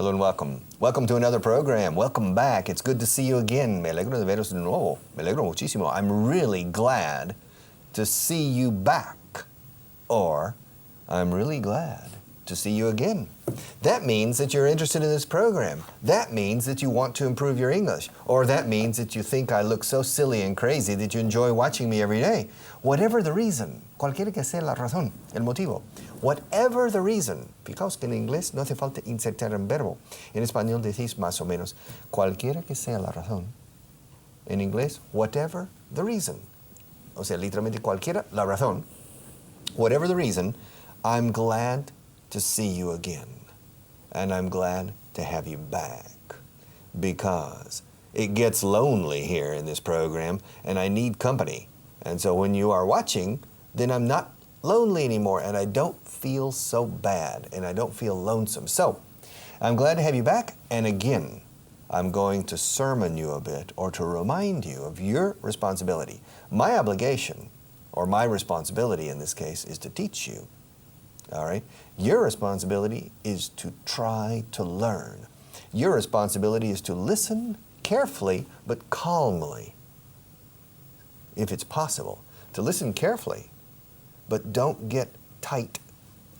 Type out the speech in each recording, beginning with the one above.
Hello and welcome. Welcome to another program. Welcome back. It's good to see you again. Me alegro de veros de nuevo. Me alegro muchísimo. I'm really glad to see you back. Or, I'm really glad to see you again. That means that you're interested in this program. That means that you want to improve your English. Or that means that you think I look so silly and crazy that you enjoy watching me every day. Whatever the reason, cualquiera que sea la razón, el motivo. Whatever the reason, fijaos que en inglés no hace falta insertar un verbo. En español decís más o menos, cualquiera que sea la razón. En inglés, whatever the reason. O sea, literalmente cualquiera la razón. Whatever the reason, I'm glad to see you again. And I'm glad to have you back. Because it gets lonely here in this program and I need company. And so when you are watching, then I'm not lonely anymore and I don't feel so bad and I don't feel lonesome. So I'm glad to have you back. And again, I'm going to sermon you a bit or to remind you of your responsibility. My obligation, or my responsibility in this case, is to teach you. All right? Your responsibility is to try to learn. Your responsibility is to listen carefully but calmly, if it's possible. To listen carefully, but don't get tight,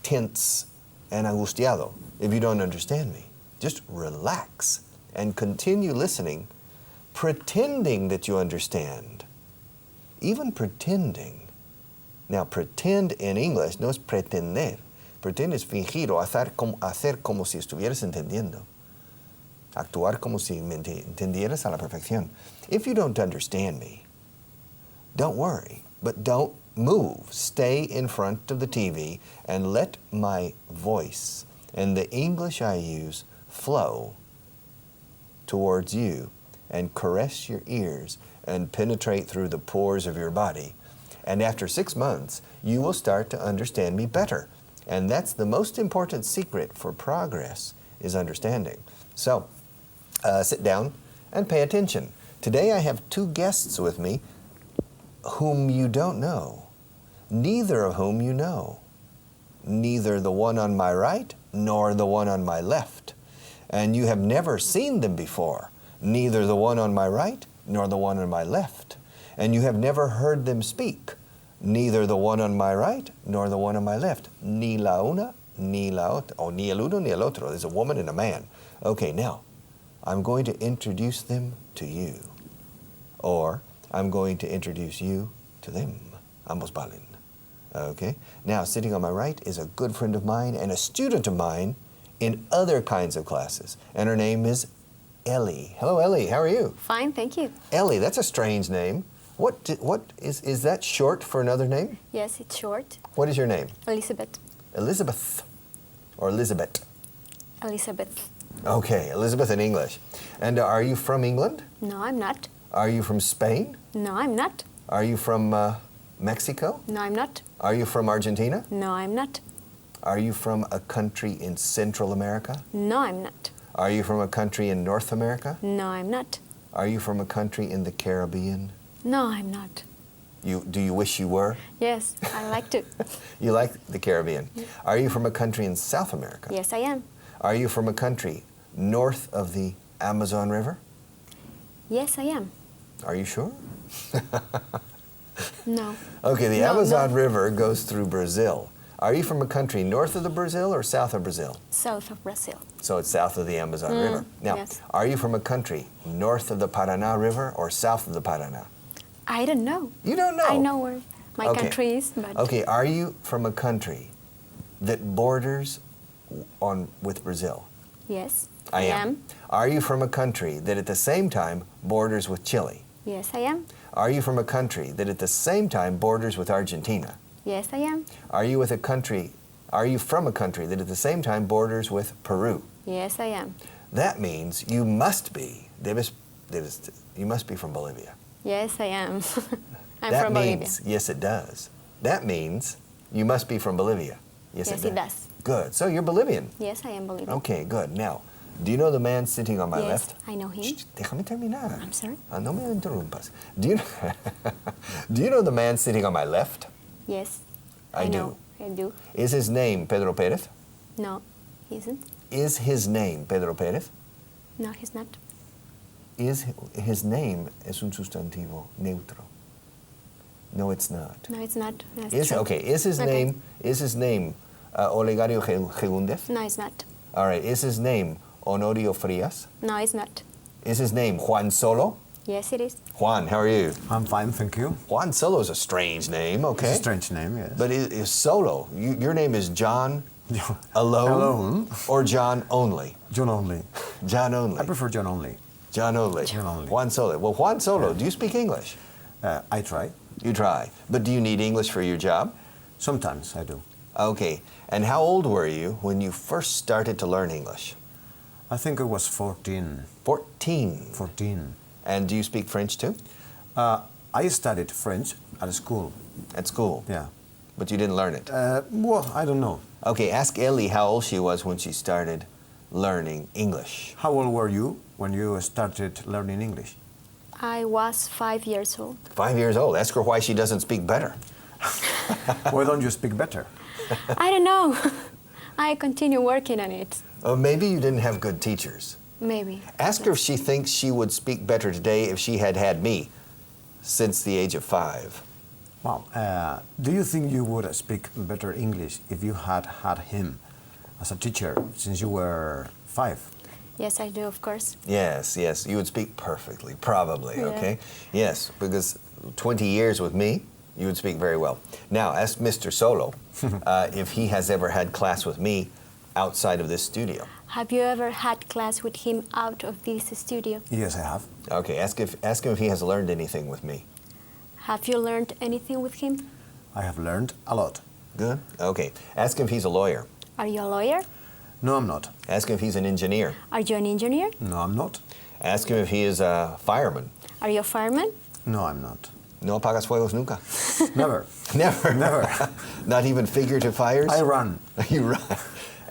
tense, and angustiado if you don't understand me. Just relax and continue listening, pretending that you understand. Even pretending. Now, pretend in English no es pretender. Pretend es fingir o hacer como si estuvieras entendiendo. Actuar como si me entendieras a la perfección. If you don't understand me, don't worry, but don't move. Stay in front of the TV and let my voice and the English I use flow towards you and caress your ears and penetrate through the pores of your body. And after 6 months, you will start to understand me better. And that's the most important secret for progress, is understanding. So, sit down and pay attention. Today I have 2 guests with me whom you don't know, neither of whom you know. Neither the one on my right nor the one on my left. And you have never seen them before, neither the one on my right nor the one on my left. And you have never heard them speak, neither the one on my right nor the one on my left. Ni la una, ni la otra, or ni el uno, ni el otro. There's a woman and a man. Okay, now, I'm going to introduce them to you. Or, I'm going to introduce you to them. Ambos valen. Okay? Now, sitting on my right is a good friend of mine and a student of mine in other kinds of classes. And her name is Ellie. Hello, Ellie. How are you? Fine, thank you. Ellie, that's a strange name. What is that short for another name? Yes, it's short. What is your name? Elizabeth. Elizabeth. Or Elizabeth? Elizabeth. Okay, Elizabeth in English. And are you from England? No, I'm not. Are you from Spain? No, I'm not. Are you from Mexico? No, I'm not. Are you from Argentina? No, I'm not. Are you from a country in Central America? No, I'm not. Are you from a country in North America? No, I'm not. Are you from a country in the Caribbean? No, I'm not. Do you wish you were? Yes, I like to. You like the Caribbean. Are you from a country in South America? Yes, I am. Are you from a country north of the Amazon River? Yes, I am. Are you sure? No. Okay, the No, Amazon no. River goes through Brazil. Are you from a country north of the Brazil or south of Brazil? South of Brazil. So it's south of the Amazon River. Now, yes. Are you from a country north of the Paraná River or south of the Paraná? I don't know. You don't know? I know where my Okay. country is, but... Okay, are you from a country that borders with Brazil? Yes, I am. Are you from a country that at the same time borders with Chile? Yes, I am. Are you from a country that at the same time borders with Argentina? Yes, I am. Are you from a country that at the same time borders with Peru? Yes, I am. That means you must be, you must be from Bolivia. Yes, I am. I'm That from means, Bolivia. yes it does. That means you must be from Bolivia. Yes, Yes, it does. Good. So you're Bolivian. Yes, I am Bolivian. Okay, good. Now, do you know the man sitting on my Yes, left? I know him. Shh, déjame terminar. I'm sorry? No me interrumpas. Do you know the man sitting on my left? Yes, I do. know. I do. Is his name Pedro Pérez? No, he isn't. Is his name Pedro Pérez? No, he's not. Is his name es un sustantivo neutro? No, it's not. No, it's not. That's Is true. okay? Is his Okay. name Olegario Gegúndez? No, it's not. All right. Is his name Honorio Frias? No, it's not. Is his name Juan Solo? Yes, it is. Juan, how are you? I'm fine, thank you. Juan Solo is a strange name, okay? It's a strange name, yes. But is Solo? Your name is John Alone? Alone. Or John Only? John only. John Only. I prefer John only. John Only. John only. Juan Solo. Well, Juan Solo, Yeah. do you speak English? I try. You try. But do you need English for your job? Sometimes I do. Okay. And how old were you when you first started to learn English? I think I was 14. 14. 14. And do you speak French too? I studied French at school. At school? Yeah. But you didn't learn it? Well, I don't know. Okay, ask Ellie how old she was when she started learning English. How old were you when you started learning English? I was 5 years old. 5 years old. Ask her why she doesn't speak better. Why don't you speak better? I don't know. I continue working on it. Maybe you didn't have good teachers. Maybe. Ask her if she thinks she would speak better today if she had had me since the age of 5. Well, do you think you would speak better English if you had had him as a teacher since you were 5? Yes, I do, of course. Yes, yes. You would speak perfectly, probably, Yeah. okay? Yes, because 20 years with me, you would speak very well. Now, ask Mr. Solo if he has ever had class with me outside of this studio. Have you ever had class with him out of this studio? Yes, I have. Okay, ask him if he has learned anything with me. Have you learned anything with him? I have learned a lot. Good? Okay. Ask him if he's a lawyer. Are you a lawyer? No, I'm not. Ask him if he's an engineer. Are you an engineer? No, I'm not. Ask him if he is a fireman. Are you a fireman? No, I'm not. No apagas fuegos nunca. Never. Never. Never. Not even figurative fires? I run. You run.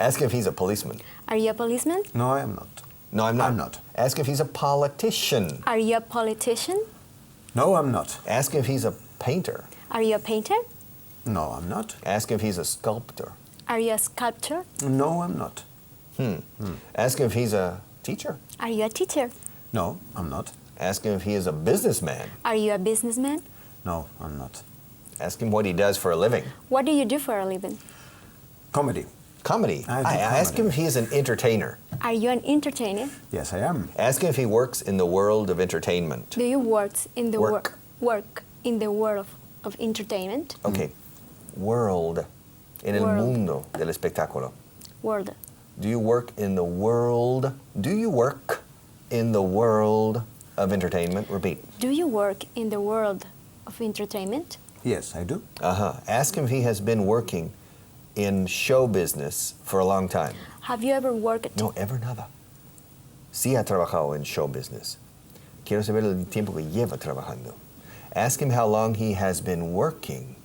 Ask him if he's a policeman. Are you a policeman? No, I am not. No, I'm not. I'm not. Ask him if he's a politician. Are you a politician? No, I'm not. Ask him if he's a painter. Are you a painter? No, I'm not. Ask him if he's a sculptor. Are you a sculptor? No, I'm not. Ask him if he's a teacher. Are you a teacher? No, I'm not. Ask him if he is a businessman. Are you a businessman? No, I'm not. Ask him what he does for a living. What do you do for a living? Comedy. Comedy. I do Ask him comedy. if he is an entertainer. Are you an entertainer? Yes, I am. Ask him if he works in the world of entertainment. Do you work in the Work. work in the world of entertainment? Okay. World. En el World. mundo del espectáculo. World. Do you work in the world? Do you work in the world of entertainment? Repeat. Do you work in the world of entertainment? Yes, I do. Ask him if he has been working in show business for a long time. Have you ever worked? No, ever nada. Sí ha trabajado en show business. Quiero saber el tiempo que lleva trabajando. Ask him how long he has been working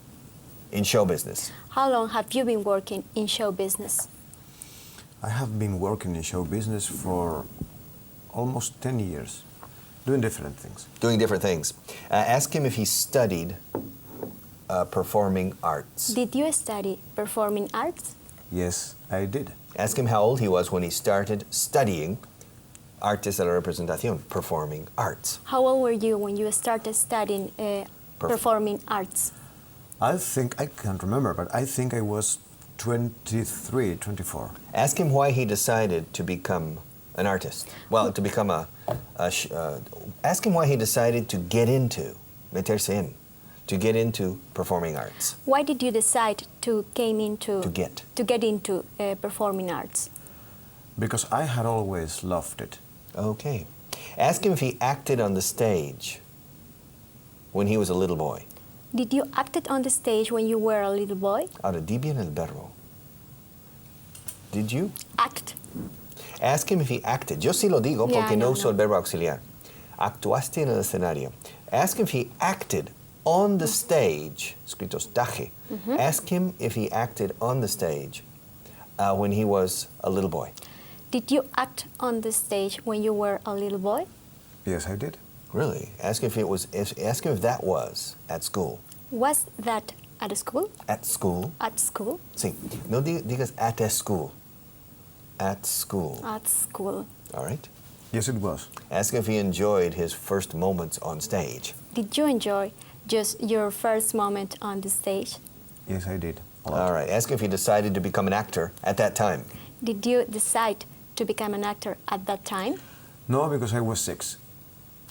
in show business. How long have you been working in show business? I have been working in show business for almost 10 years, doing different things. Doing different things. Ask him if he studied performing arts. Did you study performing arts? Yes, I did. Ask him how old he was when he started studying artes de la representación, performing arts. How old were you when you started studying performing arts? I can't remember, but I think I was 23, 24. Ask him why he decided to become an artist. Well, to become ask him why he decided to get into, meterse en, to get into performing arts. Why did you decide to get into performing arts? Because I had always loved it. Okay. Ask him if he acted on the stage when he was a little boy. Did you act on the stage when you were a little boy? Ahora, di bien el verbo. Did you? Act. Ask him if he acted. Yo sí lo digo porque Yeah, no no, uso el verbo auxiliar. Actuaste en el escenario. Ask him if he acted on the stage. Escrito staje. Ask him if he acted on the stage when he was a little boy. Did you act on the stage when you were a little boy? Yes, I did. Really? Ask him ask him if that was at school. Was that at school? At school? At school? Sí. No digas at a school. at school. At school. All right. Yes, it was. Ask if he enjoyed his first moments on stage. Did you enjoy just your first moment on the stage? Yes, I did. A lot. All right. Ask if he decided to become an actor at that time. Did you decide to become an actor at that time? No, because I was 6.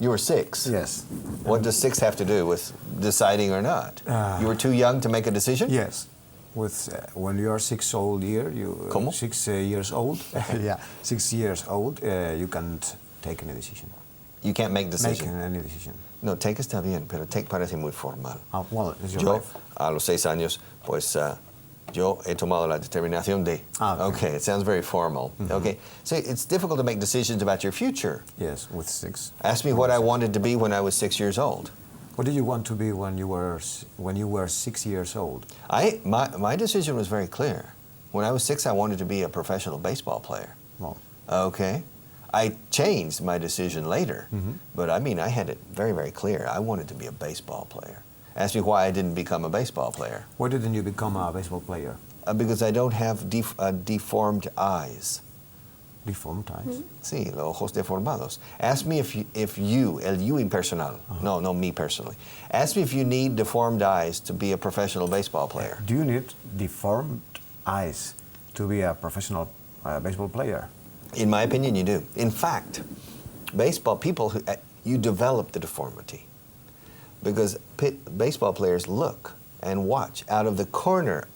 You were 6. Yes. What does 6 have to do with deciding or not? You were too young to make a decision? Yes. With when you are 6 old year, you ¿Cómo? 6 years old. Yeah, 6 years old. You can't take any decision. You can't make Make decision. any decision. No, take está bien, pero take parece muy formal. Well, it's your Yo, life. a los 6 años, pues yo he tomado la determinación de. Okay. It sounds very formal. Okay, so it's difficult to make decisions about your future. Yes, with 6. Ask me what I wanted to be when I was 6 years old. What did you want to be when you were 6 years old? My decision was very clear. When I was 6, I wanted to be a professional baseball player. Well, Okay, I changed my decision later, but I mean I had it very, very clear. I wanted to be a baseball player. Ask me why I didn't become a baseball player. why didn't you become a baseball player? Because I don't have deformed eyes. Deformed eyes. Sí, los ojos deformados. Ask me if you, el you impersonal, no me personally. Ask me if you need deformed eyes to be a professional baseball player. Do you need deformed eyes to be a professional baseball player? In my opinion, you do. In fact, baseball people, you develop the deformity because baseball players look and watch out of the corner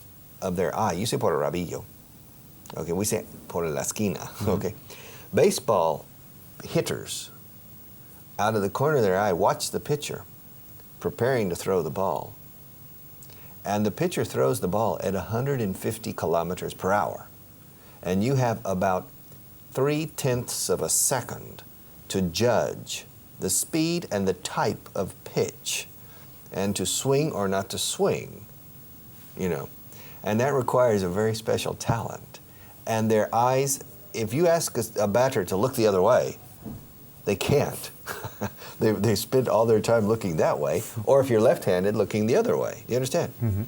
of their eye. You say por el rabillo. Okay, we say por la esquina. Okay, baseball hitters out of the corner of their eye watch the pitcher preparing to throw the ball, and the pitcher throws the ball at 150 kilometers per hour, and you have about 0.3 of a second to judge the speed and the type of pitch, and to swing or not to swing, you know, and that requires a very special talent. And their eyes, if you ask a batter to look the other way, they can't. they spend all their time looking that way, or if you're left-handed, looking the other way. Do you understand? Mm-hmm.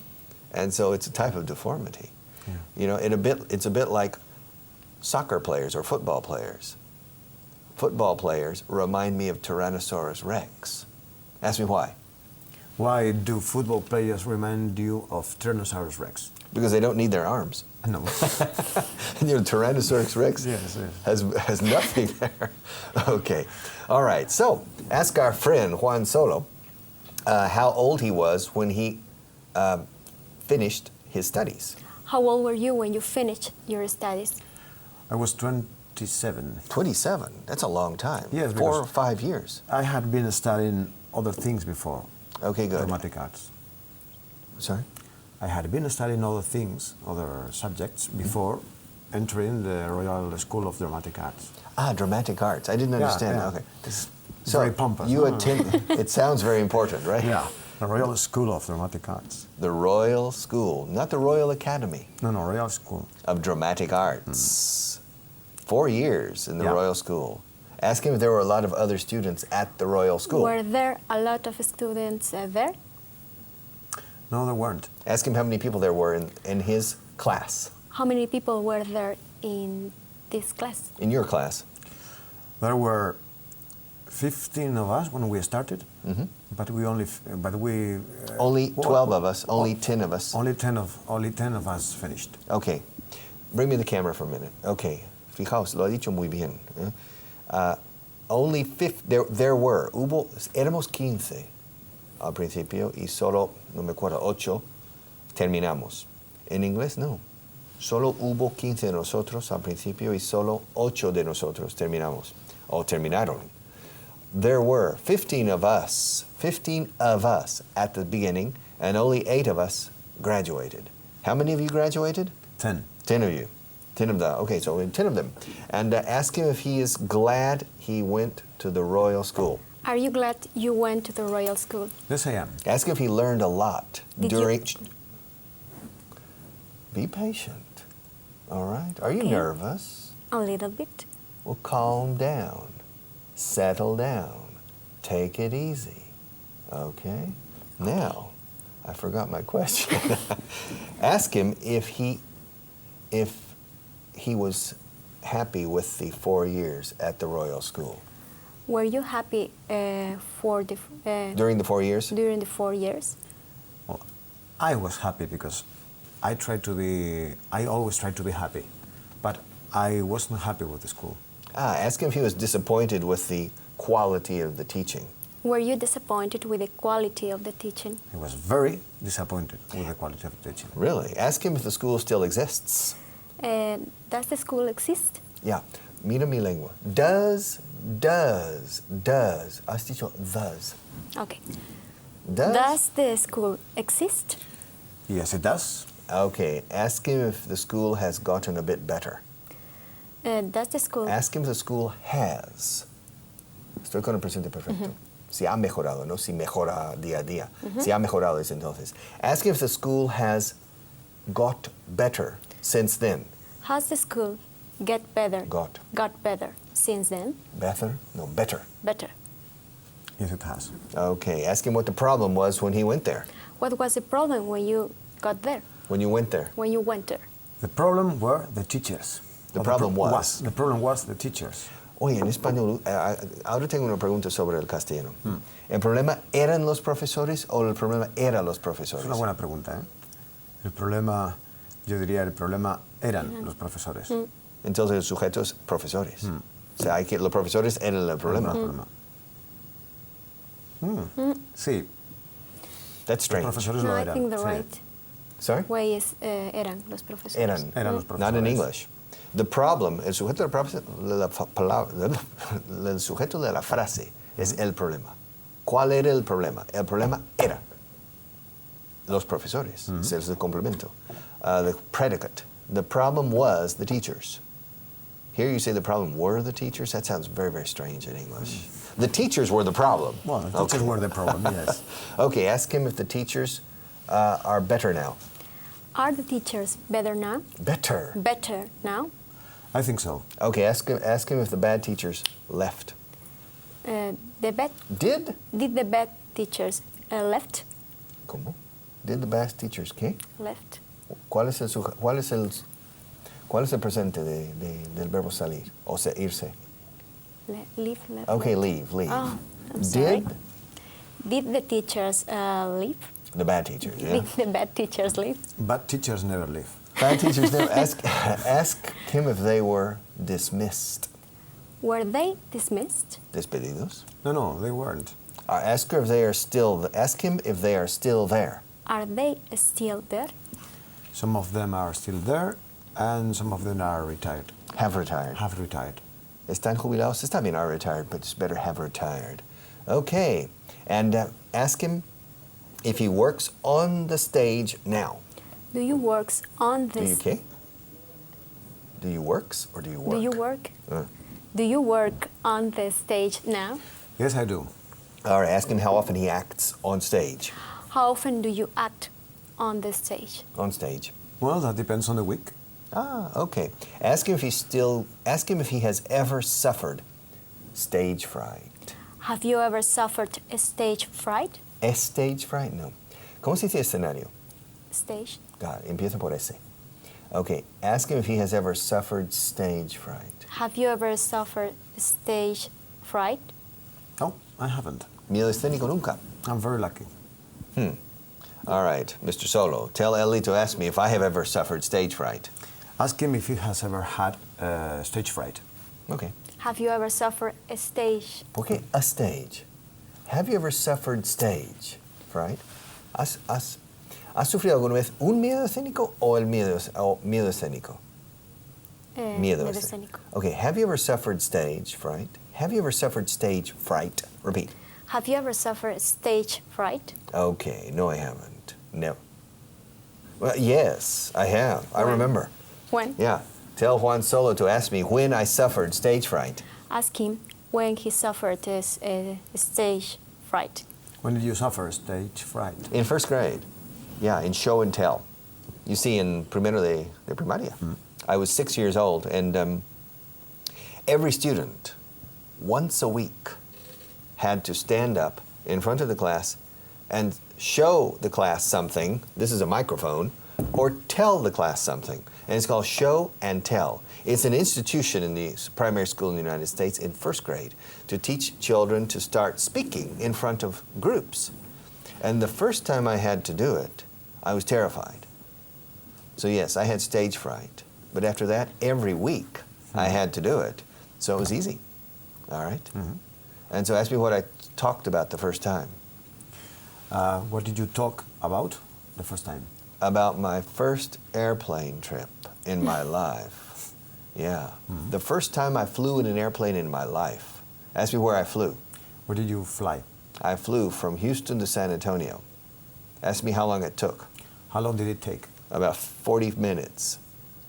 And so it's a type of deformity. Yeah. You know, it's a bit like soccer players or football players. Football players remind me of Tyrannosaurus Rex. Ask me why. Why do football players remind you of Tyrannosaurus Rex? Because they don't need their arms. No. You know, Tyrannosaurus Rex Yes. has nothing there. Okay. All right. So ask our friend Juan Solo how old he was when he finished his studies. How old were you when you finished your studies? I was 27. 27. That's a long time. Yes, 4 or because- 5 years. I had been studying other things before. Okay, good. Dramatic arts. Sorry? I had been studying other things, other subjects before entering the Royal School of Dramatic Arts. Ah, dramatic arts. I didn't understand. Yeah. Okay. It's So very pompous. you no? attend. It sounds very important, right? Yeah, the Royal School of Dramatic Arts. The Royal School, not the Royal Academy No, Royal School. of Dramatic Arts. 4 years in the Yeah. Royal School. Ask him if there were a lot of other students at the Royal School. Were there a lot of students there? No, there weren't. Ask him how many people there were in his class, How many people were there in this class? in your class. There were 15 of us when we started, Mhm. but we only Only well, 12 of us, only 10 of us. only 10 of us finished. Okay, bring me the camera for a minute. Okay, fijaos, lo ha dicho muy bien. There were, éramos 15 al principio y solo, no me acuerdo, 8 terminamos. En inglés no. Solo hubo 15 de nosotros al principio y solo 8 de nosotros terminamos. O terminaron. There were 15 of us at the beginning, and only 8 of us graduated. How many of you graduated? 10. 10 of you. 10 of them. Okay, so 10 of them. And ask him if he is glad he went to the Royal School. Are you glad you went to the Royal School? Yes, I am. Ask him if he learned a lot Did during... Be patient. All right? Are you Okay. nervous? A little bit. Well, calm down. Settle down. Take it easy. Okay? Now, I forgot my question. Ask him if he was happy with the 4 years at the Royal School? Were you happy During the 4 years? during the 4 years? Well, I was happy because I always try to be happy, but I wasn't happy with the school. Ask him if he was disappointed with the quality of the teaching. Were you disappointed with the quality of the teaching? I was very disappointed with the quality of the teaching. Really? Ask him if the school still exists. Does the school exist? Yeah. Mira mi lengua. Does. Has dicho does. Okay. Does? Does the school exist? Yes, it does. Okay. Ask him if the school has gotten a bit better. Does the school... Ask him if the school has. Estoy con el presente perfecto. Si ha mejorado, no si mejora día a día. Si ha mejorado es entonces. Ask him if the school has got better since then. Has the school got better since then? Better? No, better. Better. Yes, it has. Okay. Ask him what the problem was when he went there. What was the problem when you got there? When you went there. When you went there? The problem were the teachers. The problem was. The problem was the teachers. Oye, en español, ahora tengo una pregunta sobre el castellano. ¿El problema eran los profesores o el problema eran los profesores? Es una buena pregunta, ¿eh? El problema, yo diría, el problema eran los profesores. Entonces, el sujeto es profesores. O sea, los profesores eran el problema. Sí. That's strange. Los profesores No, lo I eran. think the Sí. right Sorry? way is eran los profesores. Eran los profesores. Not in English. The problem, el sujeto el sujeto de la frase es el problema. ¿Cuál era el problema? El problema era los profesores. Ese es el complemento. The predicate. The problem was the teachers. Here you say the problem were the teachers. That sounds very, very strange in English. The teachers were the problem. Well, the teachers were the problem, yes. Okay, ask him if the teachers are better now. Are the teachers better now? Better. Better now? I think so. Okay, ask him if the bad teachers left. Did Did? the bad teachers left? ¿Cómo? Did the bad teachers qué? Left. ¿Cuál es el presente del verbo salir o sea, irse? Leave, left. Okay, left. leave. Oh, I'm sorry. Did Did the teachers leave? the bad teachers, yeah? Did the bad teachers leave? Bad teachers never leave. Bad teachers never ask him if they were dismissed. Were they dismissed? Despedidos? No, they weren't. Ask him if they are still there. Are they still there? Some of them are still there, and some of them are retired. Have retired. Have retired. Están jubilados. Está bien, are retired, but it's better have retired. Okay, and ask him if he works on the stage now. Do you work on Do you this? okay? Do you works or do you work? Do you work? Do you work on the stage now? Yes, I do. All right, ask him how often he acts on stage. How often do you act on the stage? On stage. Well, that depends on the week. Okay. Ask him if he has ever suffered stage fright. Have you ever suffered a stage fright? Stage fright? No. ¿Cómo se dice escenario? Stage? God, empieza por ese. Okay, ask him if he has ever suffered stage fright. Have you ever suffered stage fright? No, I haven't. Miedo escénico nunca. I'm very lucky. All right, Mr. Solo, tell Ellie to ask me if I have ever suffered stage fright. Ask him if he has ever had stage fright. Okay. Have you ever suffered a stage? ¿Por qué a stage? Have you ever suffered stage fright? ¿Has sufrido alguna vez un miedo escénico o el miedo escénico? Miedo escénico. Okay, have you ever suffered stage fright? Have you ever suffered stage fright? Repeat. Have you ever suffered stage fright? Okay, no, I haven't. No. Well, yes, I have. I When? remember. When? Yeah. Tell Juan Solo to ask me when I suffered stage fright. Ask him when he suffered a stage fright. When did you suffer stage fright? In first grade. Yeah, in show and tell. You see, in primero de primaria. I was 6 years old, and every student, once a week, had to stand up in front of the class and show the class something. This is a microphone. Or tell the class something. And it's called Show and Tell. It's an institution in the primary school in the United States in first grade to teach children to start speaking in front of groups. And the first time I had to do it, I was terrified. So yes, I had stage fright. But after that, every week I had to do it. So it was easy. All right? Mhm. And so ask me what I talked about the first time. What did you talk about the first time? About my first airplane trip in my life. Yeah. Mhm. The first time I flew in an airplane in my life. Ask me where I flew. Where did you fly? I flew from Houston to San Antonio. Ask me how long it took. How long did it take? About 40 minutes.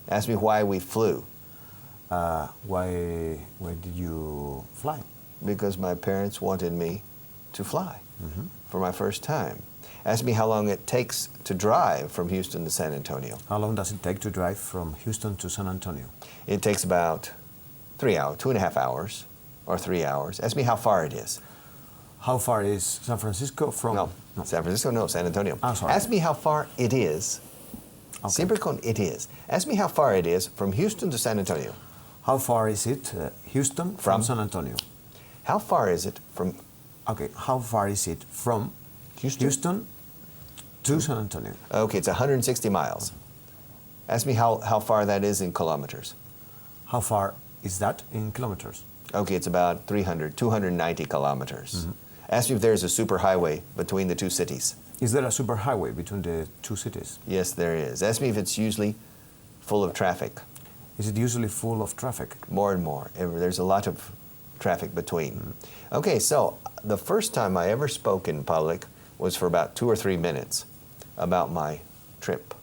Ask me why we flew. Why did you fly? Because my parents wanted me to fly Mhm. for my first time. Ask me how long it takes to drive from Houston to San Antonio. How long does it take to drive from Houston to San Antonio? It takes about 3 hours, 2.5 hours, or 3 hours. Ask me how far it is. How far is San Francisco from? No, San Francisco, no, San Antonio. Ah, sorry. Ask me how far it is. Okay. Siempre con it is. Ask me how far it is from Houston to San Antonio. How far is it, Houston from San Antonio? How far is it from Okay, how far is it from Houston to San Antonio? Okay, it's 160 miles. Ask me how far that is in kilometers. How far is that in kilometers? Okay, it's about 290 kilometers. Ask me if there's a superhighway between the two cities. Is there a superhighway between the two cities? Yes, there is. Ask me if it's usually full of traffic. Is it usually full of traffic? More and more. There's a lot of traffic between. Okay, so the first time I ever spoke in public was for about 2 or 3 minutes about my trip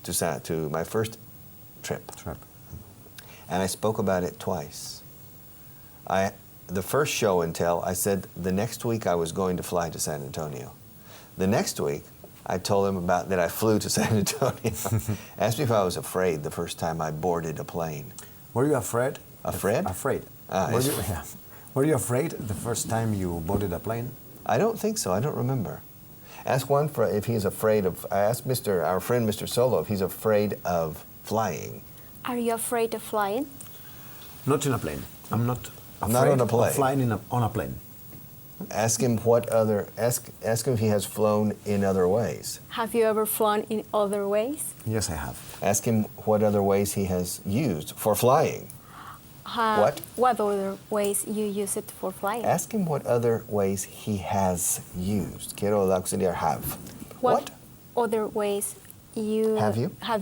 to my first trip. And I spoke about it twice. The first show and tell, I said the next week I was going to fly to San Antonio. The next week, I told him about that I flew to San Antonio. Asked me if I was afraid the first time I boarded a plane. Were you afraid? Afraid? Afraid. Ah, Were yes. you, yeah. Were you afraid the first time you boarded a plane? I don't think so. I don't remember. Ask one for if he's afraid of. I asked our friend Mr. Solo if he's afraid of flying. Are you afraid of flying? Not in a plane. I'm not afraid Not on a plane. of flying on a plane. Ask him ask him if he has flown in other ways. Have you ever flown in other ways? Yes, I have. Ask him what other ways he has used for flying. What? What other ways you use it for flying? Ask him what other ways he has used. Quiero el auxiliar have. What other ways Have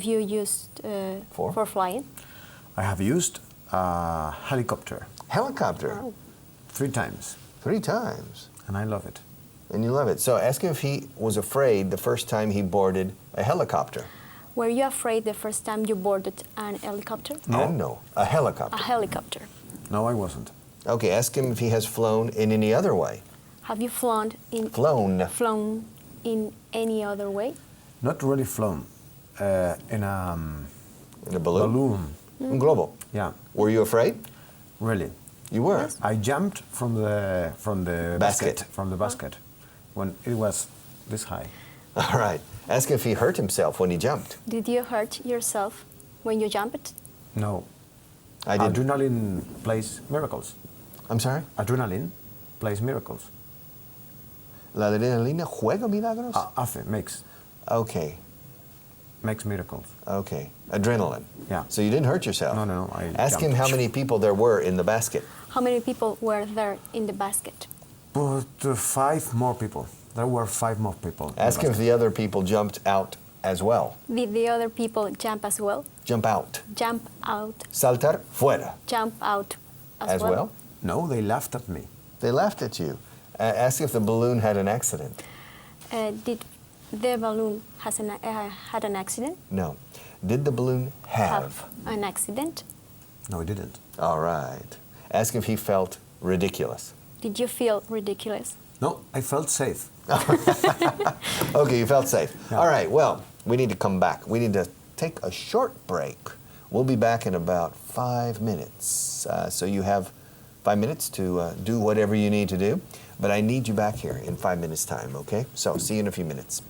you? used For? for flying? I have used a helicopter Helicopter. Oh. 3 times, 3 times. and I love it. And you love it. So ask him if he was afraid the first time he boarded a helicopter. Were you afraid the first time you boarded an helicopter? No. No, a helicopter. A helicopter. No, I wasn't. Okay, ask him if he has flown in any other way. Have you flown in any other way? Not really flown. In a In a balloon? balloon. Un globo. Yeah, Were you afraid? really. You were. Yes. I jumped from the Basket. From the basket when it was this high. All right. Ask him if he hurt himself when he jumped. Did you hurt yourself when you jumped? No. I didn't. Adrenaline plays miracles. I'm sorry? Adrenaline plays miracles. La adrenalina juega milagros? Makes miracles. Okay. Adrenaline. Yeah. So you didn't hurt yourself? No. I Ask him jumped. how many people there were in the basket. How many people were there in the basket? But 5 more people. There were 5 more people. in the Ask him if basket. the other people jumped out as well. Did the other people jump as well? Jump out. Jump out, Saltar fuera jump out as well. No, they laughed at me. They laughed at you. Ask if the balloon had an accident. Did the balloon had an accident? No. Did the balloon have? An accident? No, it didn't. All right. Ask if he felt ridiculous. Did you feel ridiculous? No, I felt safe. Okay, you felt safe. Yeah. All right, well, we need to come back. We need to take a short break. We'll be back in about 5 minutes. So you have 5 minutes to do whatever you need to do. But I need you back here in 5 minutes' time, okay? So see you in a few minutes.